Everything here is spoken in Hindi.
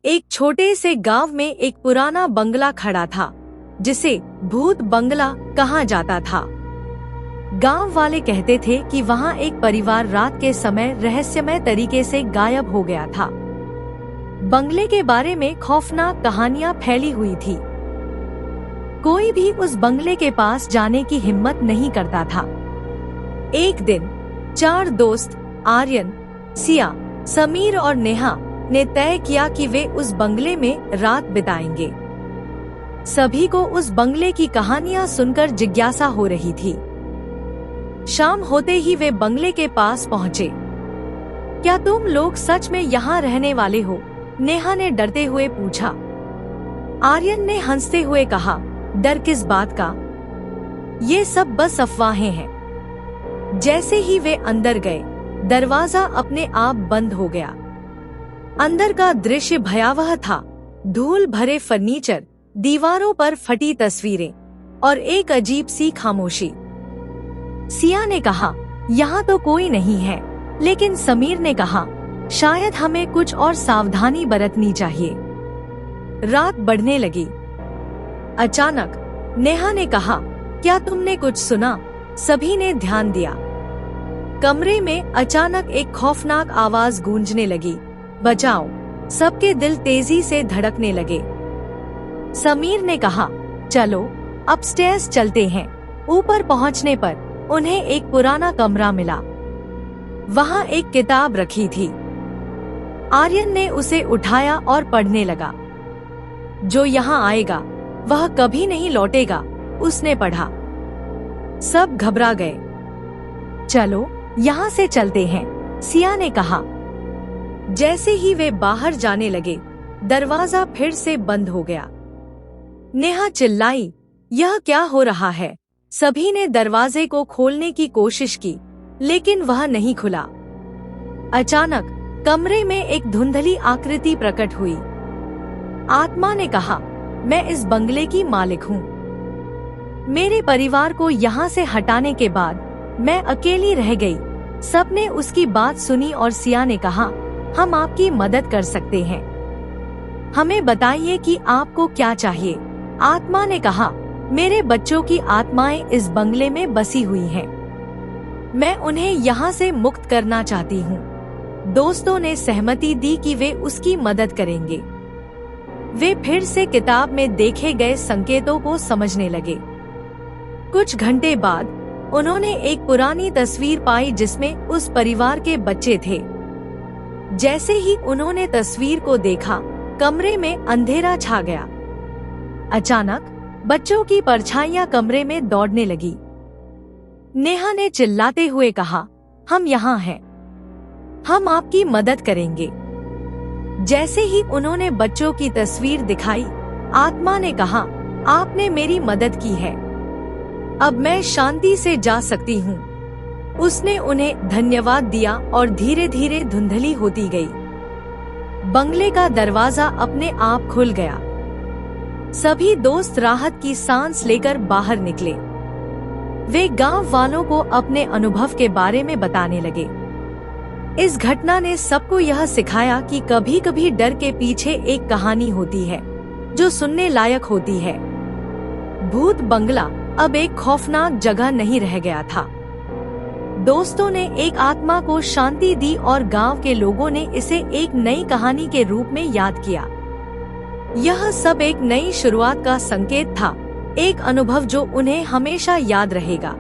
एक छोटे से गांव में एक पुराना बंगला खड़ा था, जिसे भूत बंगला कहा जाता था। गांव वाले कहते थे कि वहां एक परिवार रात के समय रहस्यमय तरीके से गायब हो गया था। बंगले के बारे में खौफनाक कहानियां फैली हुई थी। कोई भी उस बंगले के पास जाने की हिम्मत नहीं करता था। एक दिन 4 दोस्त आर्यन, सिया, समीर और नेहा ने तय किया कि वे उस बंगले में रात बिताएंगे। सभी को उस बंगले की कहानियां सुनकर जिज्ञासा हो रही थी। शाम होते ही वे बंगले के पास पहुंचे। क्या तुम लोग सच में यहाँ रहने वाले हो? नेहा ने डरते हुए पूछा। आर्यन ने हंसते हुए कहा, डर किस बात का? ये सब बस अफवाहें हैं। जैसे ही वे अंदर गए, दरवाजा अपने आप बंद हो गया। अंदर का दृश्य भयावह था। धूल भरे फर्नीचर, दीवारों पर फटी तस्वीरें और एक अजीब सी खामोशी। सिया ने कहा, यहाँ तो कोई नहीं है, लेकिन समीर ने कहा, शायद हमें कुछ और सावधानी बरतनी चाहिए। रात बढ़ने लगी। अचानक नेहा ने कहा, क्या तुमने कुछ सुना? सभी ने ध्यान दिया। कमरे में अचानक एक खौफनाक आवाज गूंजने लगी, बचाओ! सबके दिल तेजी से धड़कने लगे। समीर ने कहा, चलो अपस्टेयर्स चलते हैं। ऊपर पहुंचने पर उन्हें एक पुराना कमरा मिला। वहां एक किताब रखी थी। आर्यन ने उसे उठाया और पढ़ने लगा। जो यहाँ आएगा वह कभी नहीं लौटेगा, उसने पढ़ा। सब घबरा गए। चलो यहाँ से चलते हैं, सिया ने कहा। जैसे ही वे बाहर जाने लगे, दरवाजा फिर से बंद हो गया। नेहा चिल्लाई, यह क्या हो रहा है? सभी ने दरवाजे को खोलने की कोशिश की, लेकिन वह नहीं खुला। अचानक कमरे में एक धुंधली आकृति प्रकट हुई। आत्मा ने कहा, मैं इस बंगले की मालिक हूँ। मेरे परिवार को यहाँ से हटाने के बाद मैं अकेली रह गई। सबने उसकी बात सुनी और सिया ने कहा, हम आपकी मदद कर सकते हैं। हमें बताइए कि आपको क्या चाहिए। आत्मा ने कहा, मेरे बच्चों की आत्माएं इस बंगले में बसी हुई हैं। मैं उन्हें यहाँ से मुक्त करना चाहती हूँ। दोस्तों ने सहमति दी कि वे उसकी मदद करेंगे। वे फिर से किताब में देखे गए संकेतों को समझने लगे। कुछ घंटे बाद उन्होंने एक पुरानी तस्वीर पाई जिसमें उस परिवार के बच्चे थे। जैसे ही उन्होंने तस्वीर को देखा, कमरे में अंधेरा छा गया। अचानक बच्चों की परछाइयां कमरे में दौड़ने लगी। नेहा ने चिल्लाते हुए कहा, हम यहाँ हैं, हम आपकी मदद करेंगे। जैसे ही उन्होंने बच्चों की तस्वीर दिखाई, आत्मा ने कहा, आपने मेरी मदद की है, अब मैं शांति से जा सकती हूँ। उसने उन्हें धन्यवाद दिया और धीरे धीरे धुंधली होती गई। बंगले का दरवाजा अपने आप खुल गया। सभी दोस्त राहत की सांस लेकर बाहर निकले। वे गांव वालों को अपने अनुभव के बारे में बताने लगे। इस घटना ने सबको यह सिखाया कि कभी कभी डर के पीछे एक कहानी होती है जो सुनने लायक होती है। भूत बंगला अब एक खौफनाक जगह नहीं रह गया था। दोस्तों ने एक आत्मा को शांति दी और गांव के लोगों ने इसे एक नई कहानी के रूप में याद किया। यह सब एक नई शुरुआत का संकेत था, एक अनुभव जो उन्हें हमेशा याद रहेगा।